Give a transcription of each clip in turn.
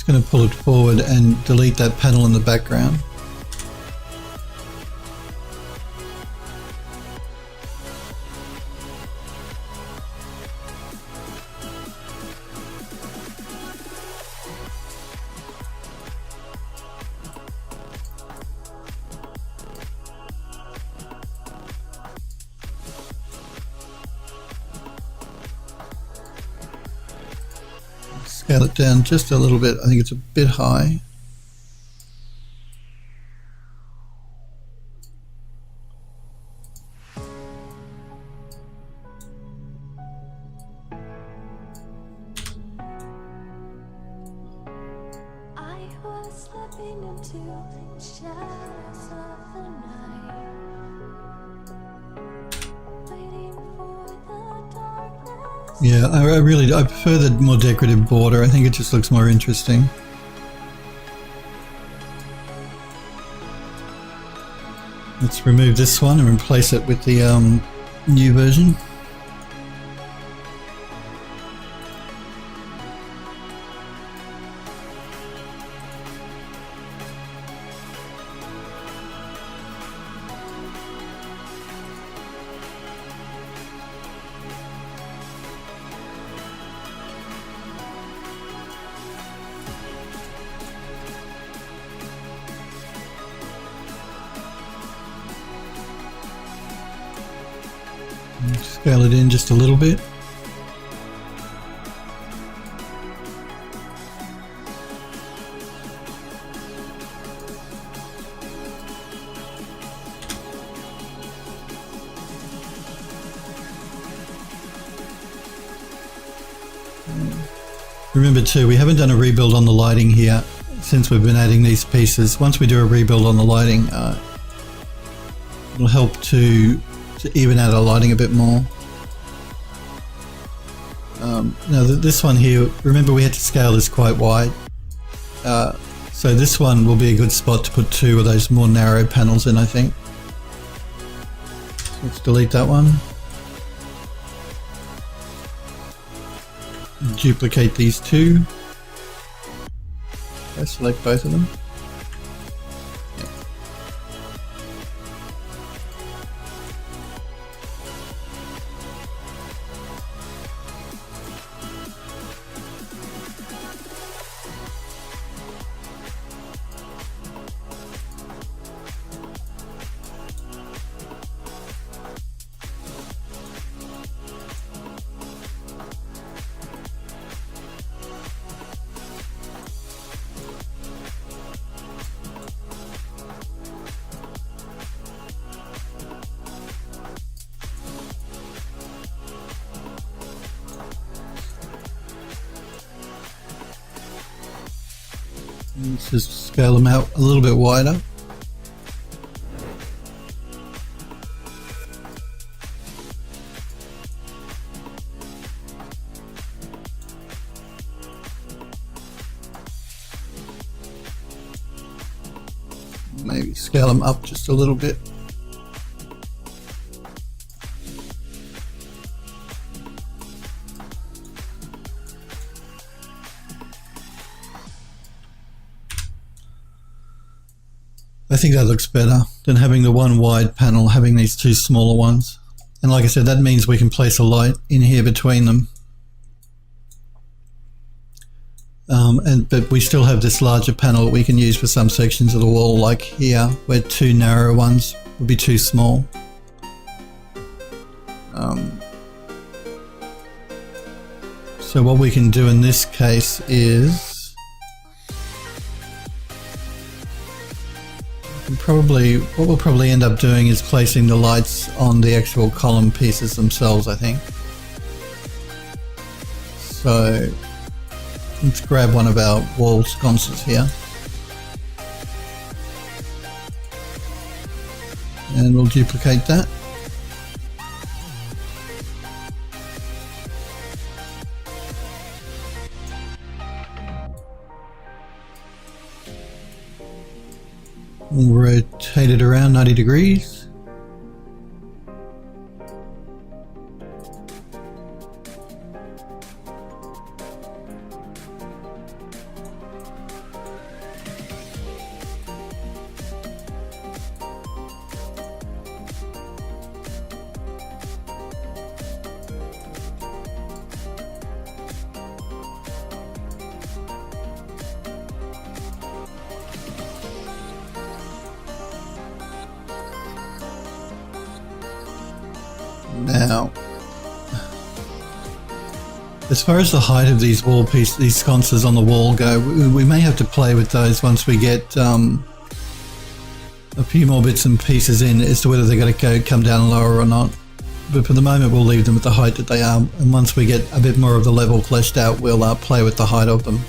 going to pull it forward and delete that panel in the background. Scale it down just a little bit. I think it's a bit high. Yeah, I prefer the more decorative border. I think it just looks more interesting. Let's remove this one and replace it with the new version. Scale it in just a little bit. Remember too, we haven't done a rebuild on the lighting here since we've been adding these pieces. Once we do a rebuild on the lighting, it'll help to even out our lighting a bit more. Now this one here, remember we had to scale this quite wide. So this one will be a good spot to put two of those more narrow panels in, I think. Let's delete that one. Duplicate these two. Okay, select both of them. Let's just scale them out a little bit wider. Maybe scale them up just a little bit. I think that looks better than having the one wide panel, having these two smaller ones. And like I said, that means we can place a light in here between them. But we still have this larger panel that we can use for some sections of the wall, like here, where two narrow ones would be too small. So what we can do in this case is what we'll probably end up doing is placing the lights on the actual column pieces themselves, I think. So let's grab one of our wall sconces here. And we'll duplicate that. We'll rotate it around 90 degrees. Now, as far as the height of these wall pieces, these sconces on the wall go, we may have to play with those once we get a few more bits and pieces in as to whether they're going to come down lower or not. But for the moment, we'll leave them at the height that they are. And once we get a bit more of the level fleshed out, we'll play with the height of them.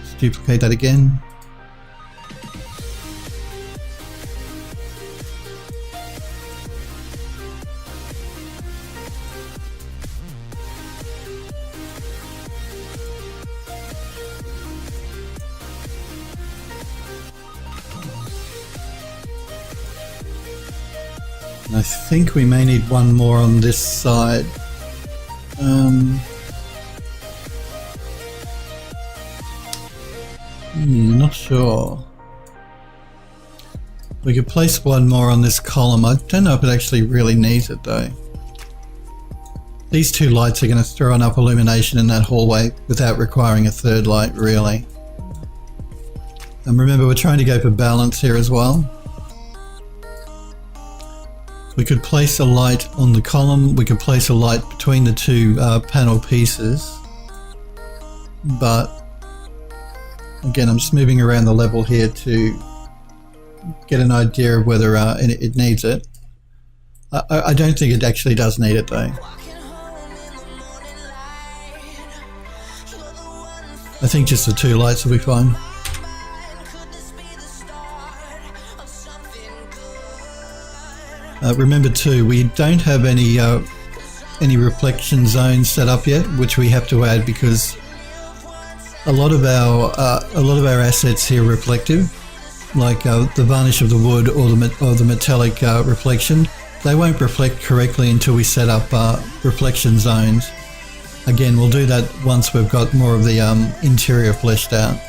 Let's duplicate that again. I think we may need one more on this side. Not sure. We could place one more on this column. I don't know if it actually really needs it though. These two lights are going to throw enough illumination in that hallway without requiring a third light, really. And remember, we're trying to go for balance here as well. We could place a light on the column, we could place a light between the two panel pieces, but again, I'm just moving around the level here to get an idea of whether it needs it. I don't think it actually does need it though. I think just the two lights will be fine. Remember too, we don't have any reflection zones set up yet, which we have to add because a lot of our assets here are reflective, like the varnish of the wood or the metallic reflection. They won't reflect correctly until we set up reflection zones. Again, we'll do that once we've got more of the interior fleshed out.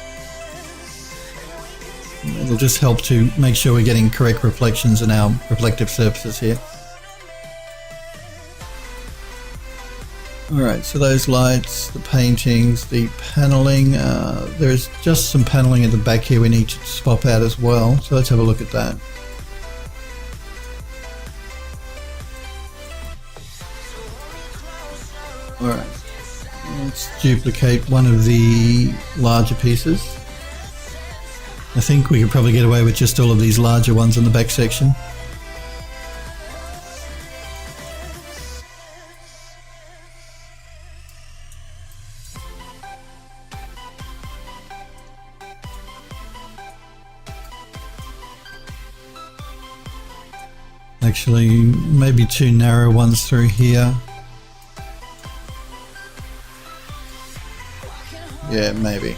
It'll just help to make sure we're getting correct reflections in our reflective surfaces here. Alright, so those lights, the paintings, the paneling, there's just some paneling at the back here we need to swap out as well, so let's have a look at that. Alright, let's duplicate one of the larger pieces. I think we could probably get away with just all of these larger ones in the back section. Actually, maybe two narrow ones through here. Yeah, maybe.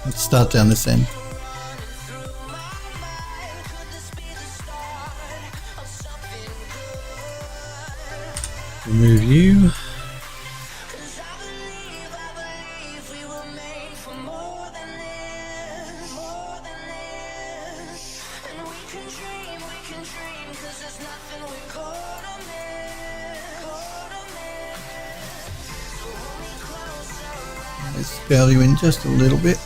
Let's start down this end. Remove you. Let's scale you in just a little bit.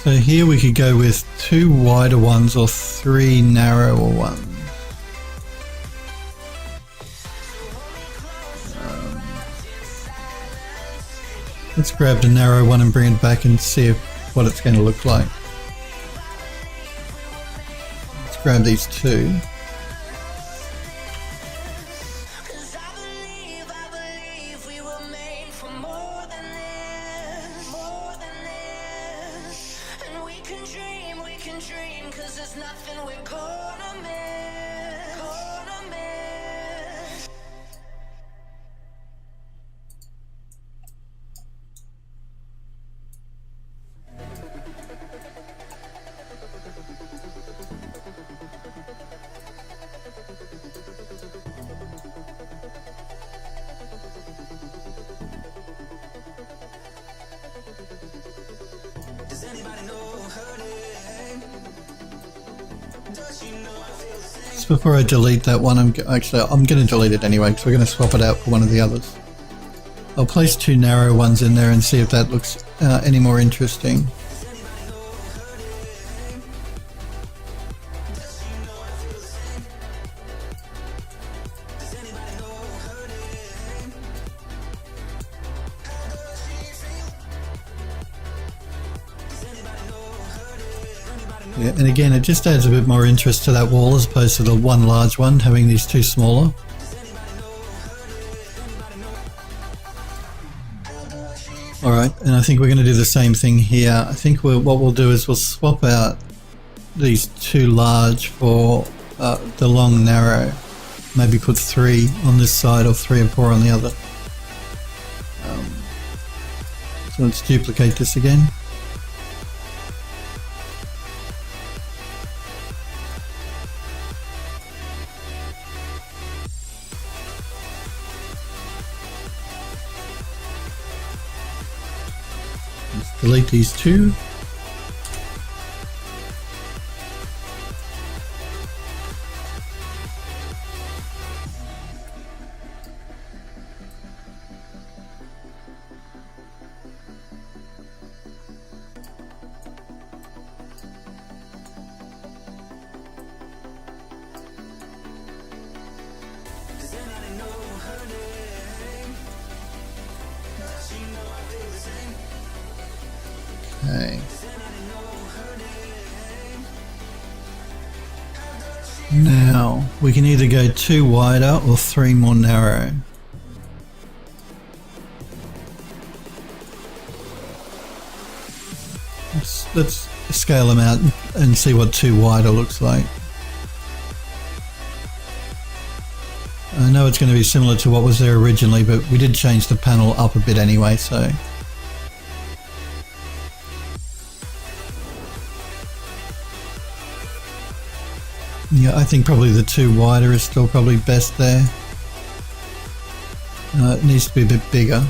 So here we could go with two wider ones or three narrower ones. Let's grab the narrow one and bring it back and see what it's going to look like. Let's grab these two. just before I delete that one, I'm going to delete it anyway because we're going to swap it out for one of the others. I'll place 2 narrow ones in there and see if that looks any more interesting. Yeah, and again, it just adds a bit more interest to that wall as opposed to the one large one, having these 2 smaller. Alright, and I think we're going to do the same thing here. I think what we'll do is we'll swap out these 2 large for the long narrow. Maybe put 3 on this side or 3 and 4 on the other. So let's duplicate this again. Delete these 2. Okay. Now, we can either go 2 wider or 3 more narrow. Let's scale them out and see what 2 wider looks like. I know it's going to be similar to what was there originally, but we did change the panel up a bit anyway, so... Yeah, I think probably the 2 wider is still probably best there. It needs to be a bit bigger.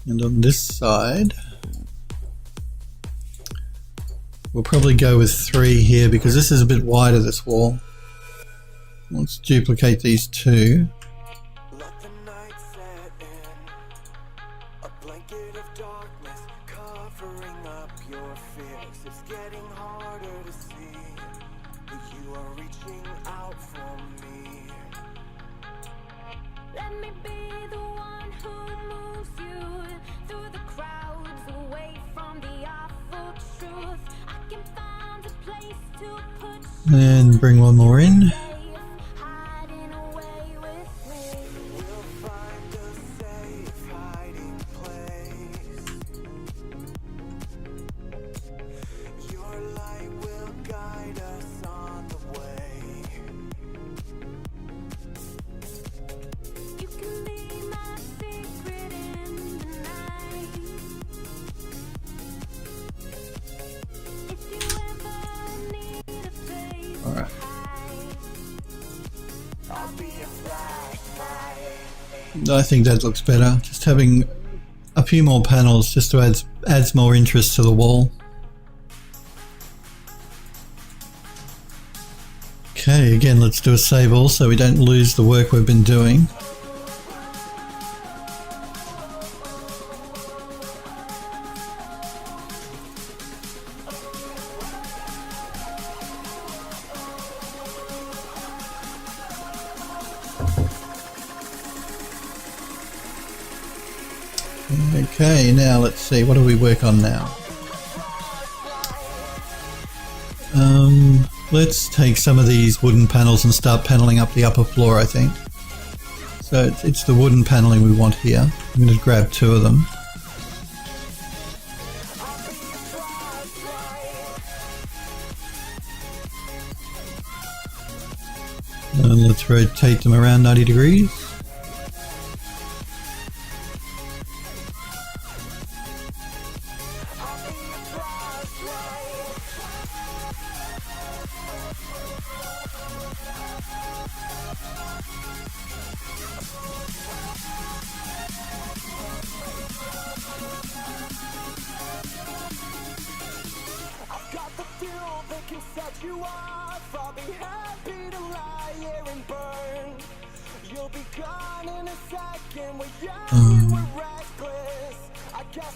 And on this side, we'll probably go with 3 here because this is a bit wider, this wall. Let's duplicate these 2. And bring one more in. I think that looks better. Just having a few more panels just to adds more interest to the wall. Okay, again, let's do a save all so we don't lose the work we've been doing. Okay, now let's see, what do we work on now? Let's take some of these wooden panels and start paneling up the upper floor, I think. So it's the wooden paneling we want here. I'm going to grab 2 of them. And let's rotate them around 90 degrees.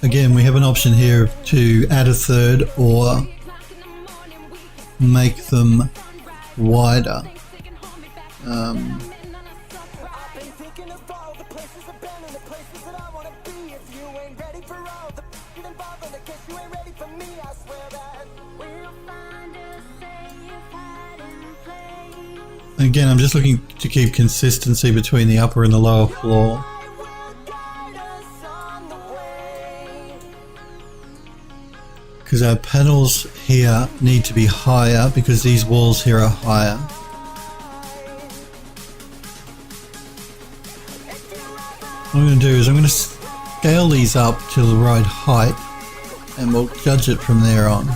Again, we have an option here to add a third or make them wider. Again, I'm just looking to keep consistency between the upper and the lower floor. Because our panels here need to be higher because these walls here are higher. What I'm going to do is I'm going to scale these up to the right height and we'll judge it from there on.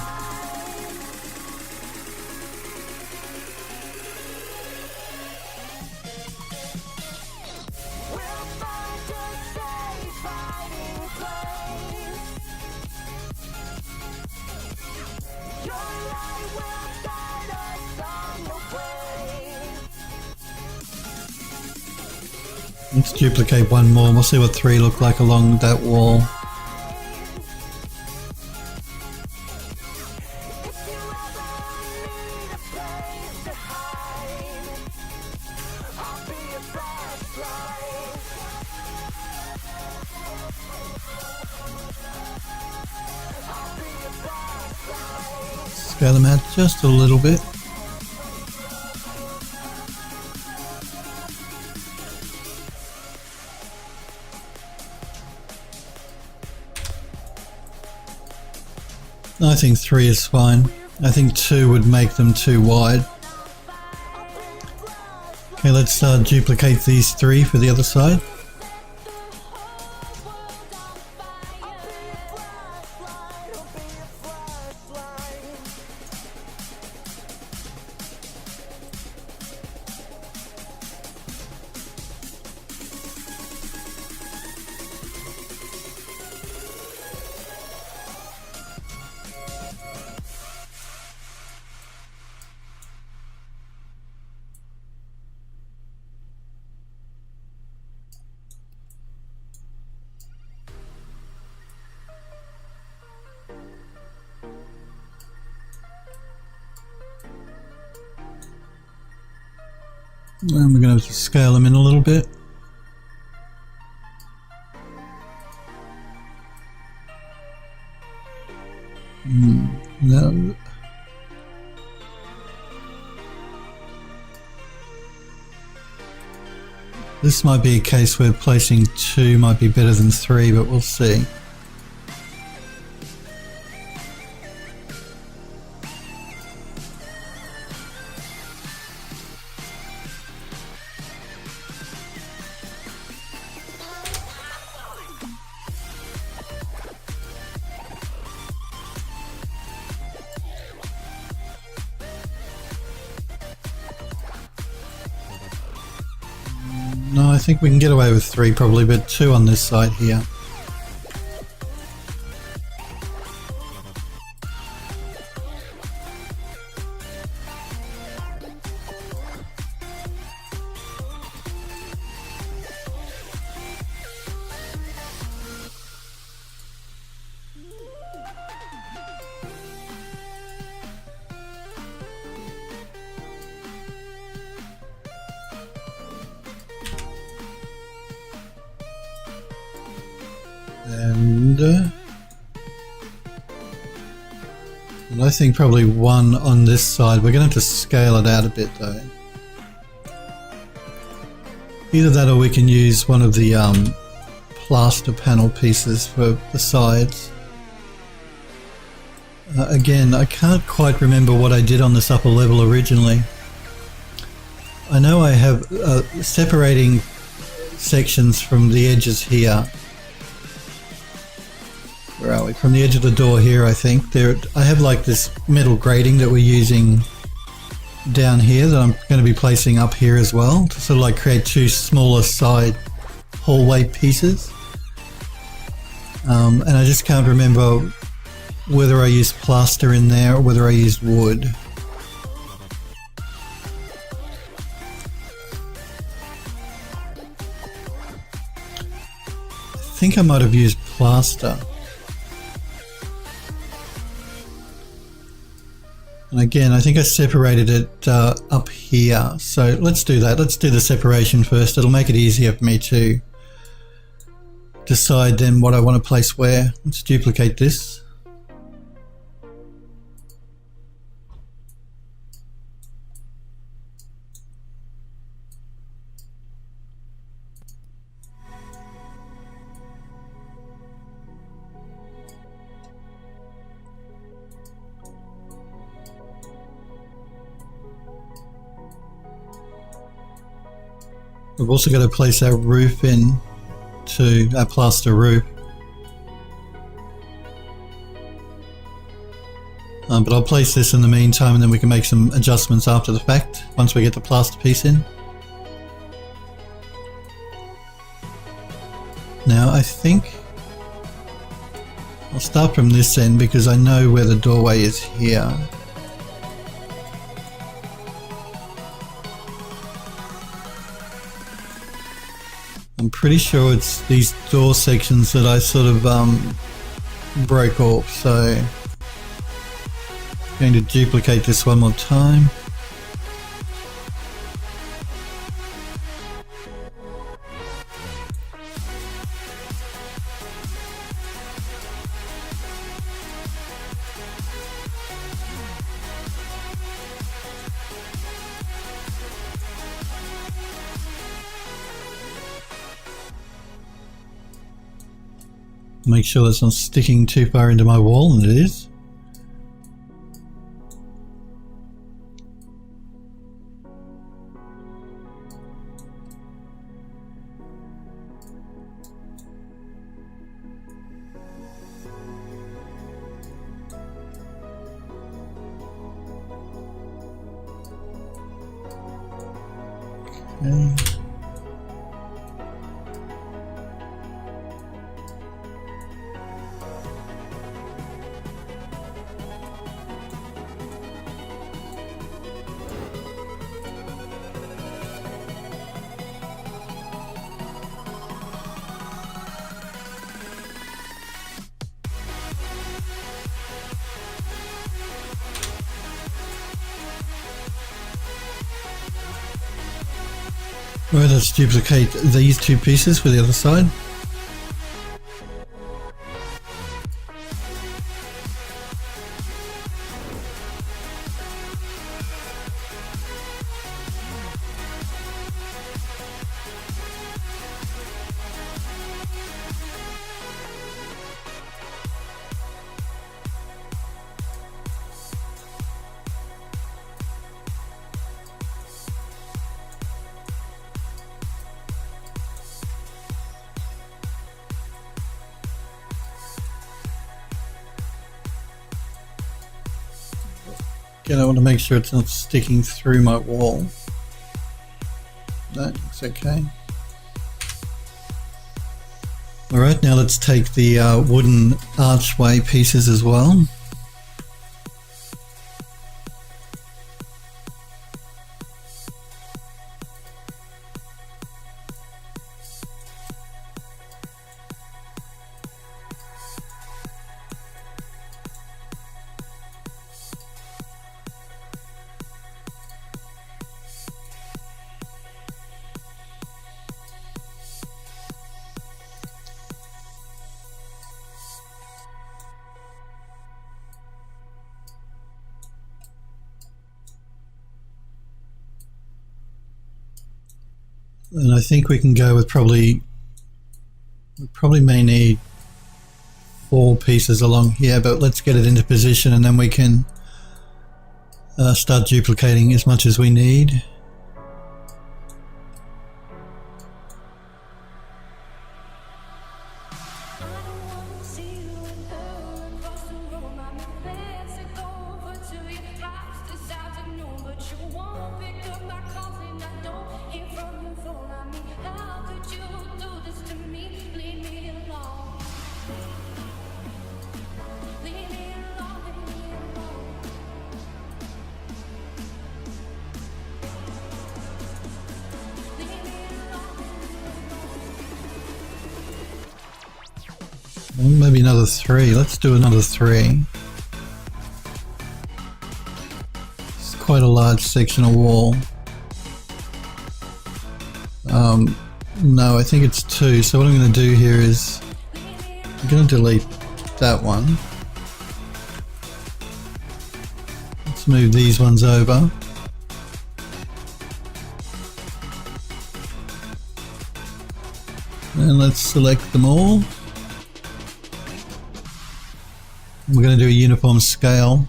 Let's duplicate one more and we'll see what 3 look like along that wall. Scale them out just a little bit. I think 3 is fine. I think 2 would make them too wide. Okay, let's duplicate these 3 for the other side. And we're going to have to scale them in a little bit. No. This might be a case where placing 2 might be better than 3, but we'll see. No, I think we can get away with 3 probably, but 2 on this side here. And I think probably 1 on this side. We're going to have to scale it out a bit though. Either that or we can use one of the plaster panel pieces for the sides. Again, I can't quite remember what I did on this upper level originally. I know I have separating sections from the edges here. Where are we? From the edge of the door here, I think. I have like this metal grating that we're using down here that I'm going to be placing up here as well to sort of like create two smaller side hallway pieces. And I just can't remember whether I used plaster in there or whether I used wood. I think I might have used plaster. And again, I think I separated it up here. So let's do that. Let's do the separation first. It'll make it easier for me to decide then what I want to place where. Let's duplicate this. We've also got to place our roof in to our plaster roof. But I'll place this in the meantime and then we can make some adjustments after the fact once we get the plaster piece in. Now I think I'll start from this end because I know where the doorway is here. I'm pretty sure it's these door sections that I sort of broke off, so I'm going to duplicate this one more time. Make sure that's not sticking too far into my wall, and it is. Okay. Right, let's duplicate these two pieces for the other side. Again, I want to make sure it's not sticking through my wall. That looks okay. Alright, now let's take the wooden archway pieces as well. And I think we can go with we probably may need 4 pieces along here, but let's get it into position and then we can start duplicating as much as we need. Well, maybe another 3. Let's do another 3. It's quite a large section of wall. No, I think it's 2. So what I'm going to do here is I'm going to delete that one. Let's move these ones over. And let's select them all. We're going to do a uniform scale.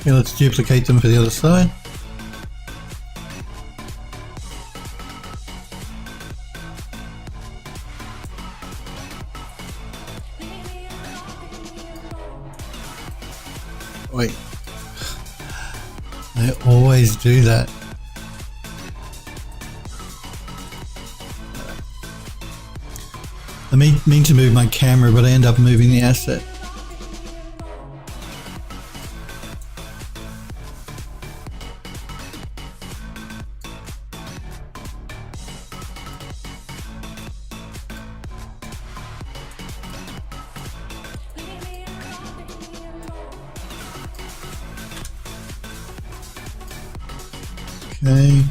Okay, let's duplicate them for the other side. Wait. I always do that. I mean to move my camera, but I end up moving the asset. Okay.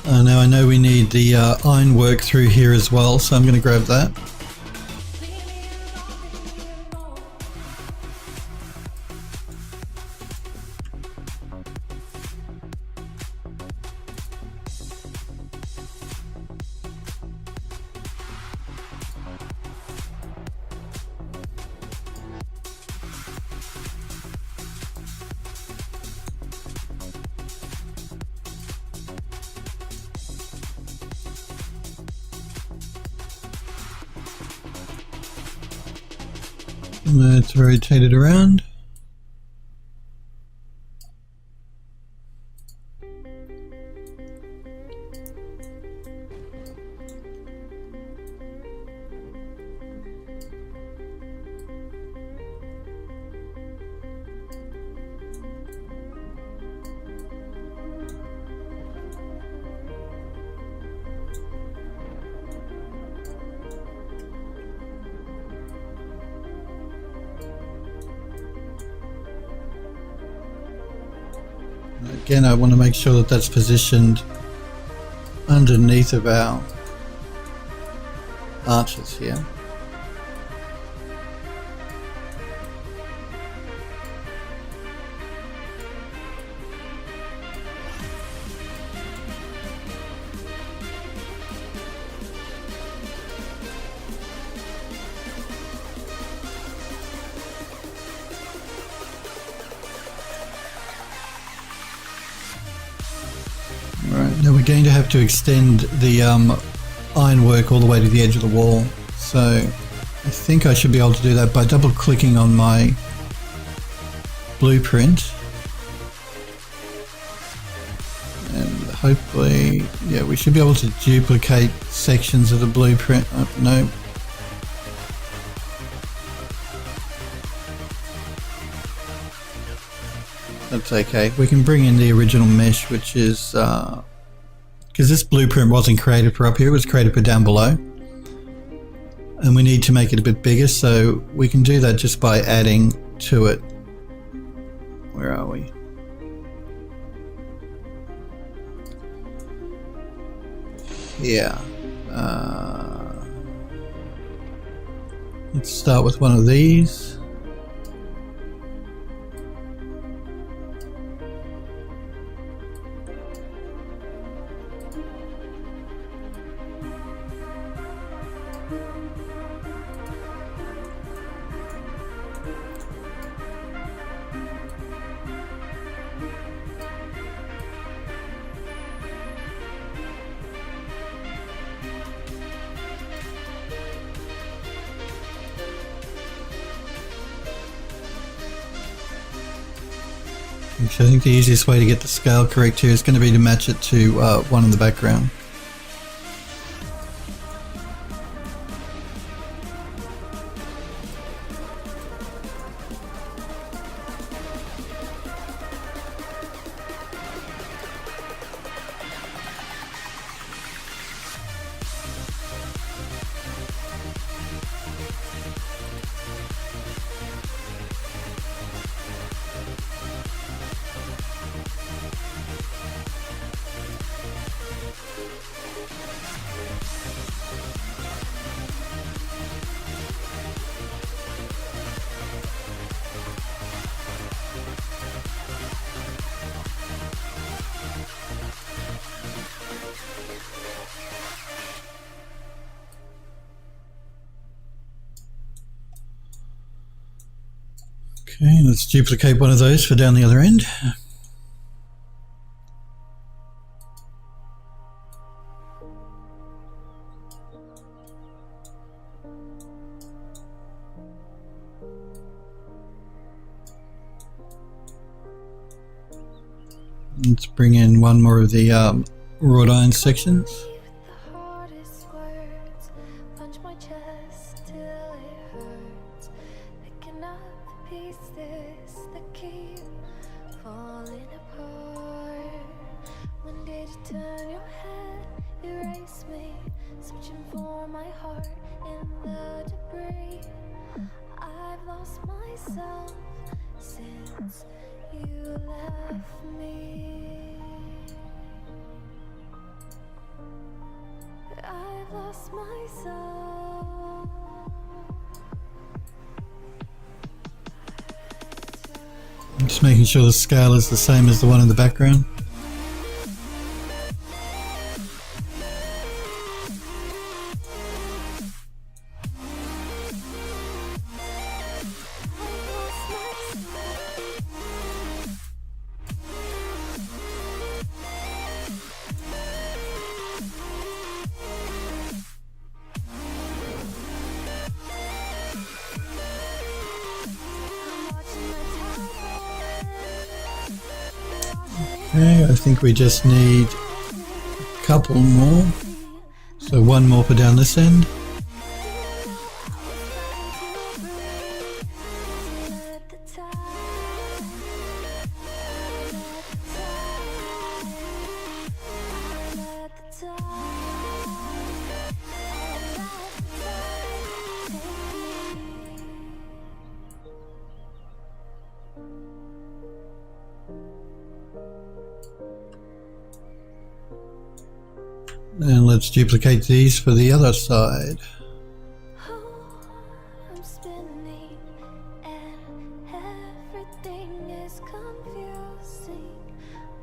Now I know we need the ironwork through here as well, so I'm going to grab that. Let's rotate it around. Again, I want to make sure that that's positioned underneath of our arches here. Now we're going to have to extend the ironwork all the way to the edge of the wall. So I think I should be able to do that by double clicking on my blueprint. And hopefully, yeah, we should be able to duplicate sections of the blueprint. Oh, no. That's okay. We can bring in the original mesh, which is because this blueprint wasn't created for up here, it was created for down below. And we need to make it a bit bigger, so we can do that just by adding to it. Where are we? Yeah. Let's start with one of these. So I think the easiest way to get the scale correct here is going to be to match it to one in the background. Okay, let's duplicate one of those for down the other end. Let's bring in one more of the wrought iron sections. Just making sure the scale is the same as the one in the background. Okay, I think we just need a couple more. So one more for down this end. And let's duplicate these for the other side. I'm spinning and everything is confusing.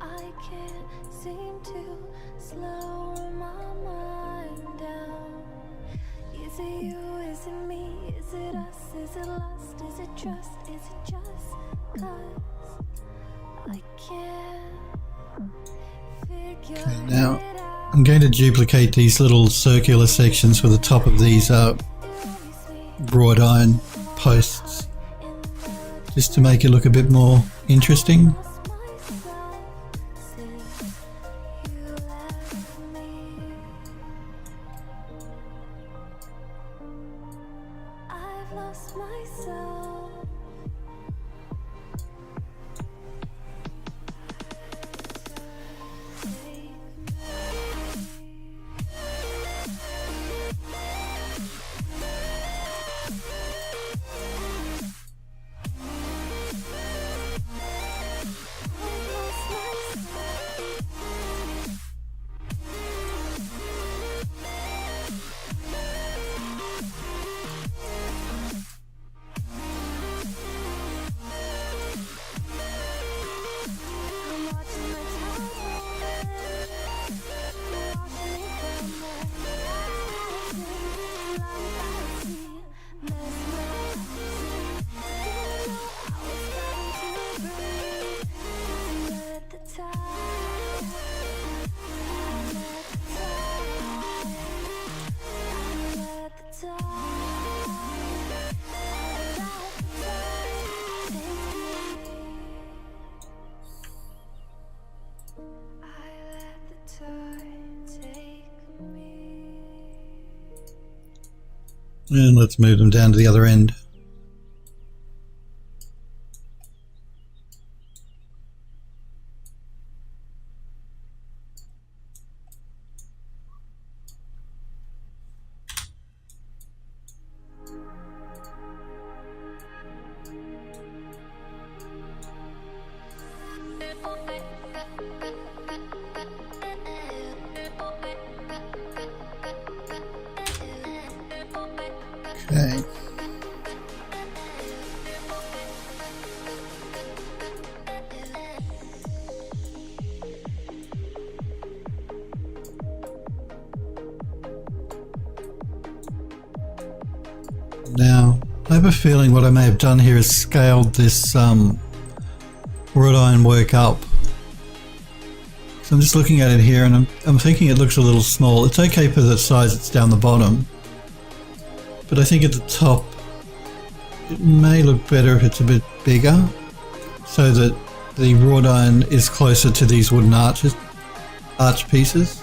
I can't seem to slow my mind down. Is it you? Is it me? Is it us? Is it lust? Is it trust? Is it just 'cause I can't figure Okay, now it out? I'm going to duplicate these little circular sections for the top of these wrought iron posts, just to make it look a bit more interesting. And let's move them down to the other end. Okay. Now, I have a feeling what I may have done here is scaled this wrought iron work up. So I'm just looking at it here and I'm thinking it looks a little small. It's okay for the size it's down the bottom. But I think at the top, it may look better if it's a bit bigger, so that the wrought iron is closer to these wooden arch pieces.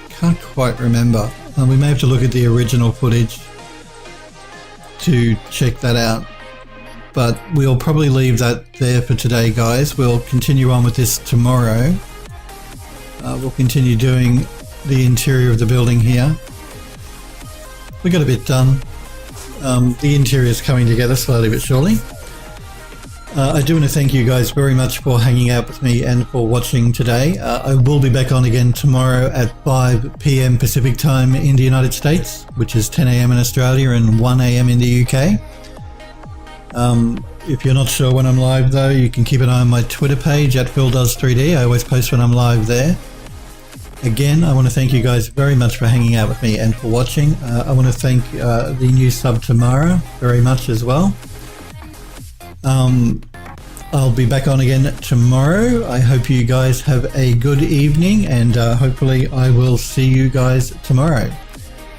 Can't quite remember. We may have to look at the original footage to check that out. But we'll probably leave that there for today, guys. We'll continue on with this tomorrow. We'll continue doing the interior of the building here. We got a bit done. The interior is coming together slowly but surely. I do want to thank you guys very much for hanging out with me and for watching today. I will be back on again tomorrow at 5 PM Pacific time in the United States, which is 10 AM in Australia and 1 AM in the UK. If you're not sure when I'm live though, you can keep an eye on my Twitter page at PhilDoes3D. I always post when I'm live there. Again, I want to thank you guys very much for hanging out with me and for watching. I want to thank the new sub Tamara very much as well. I'll be back on again tomorrow. I hope you guys have a good evening and hopefully I will see you guys tomorrow.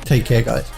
Take care, guys.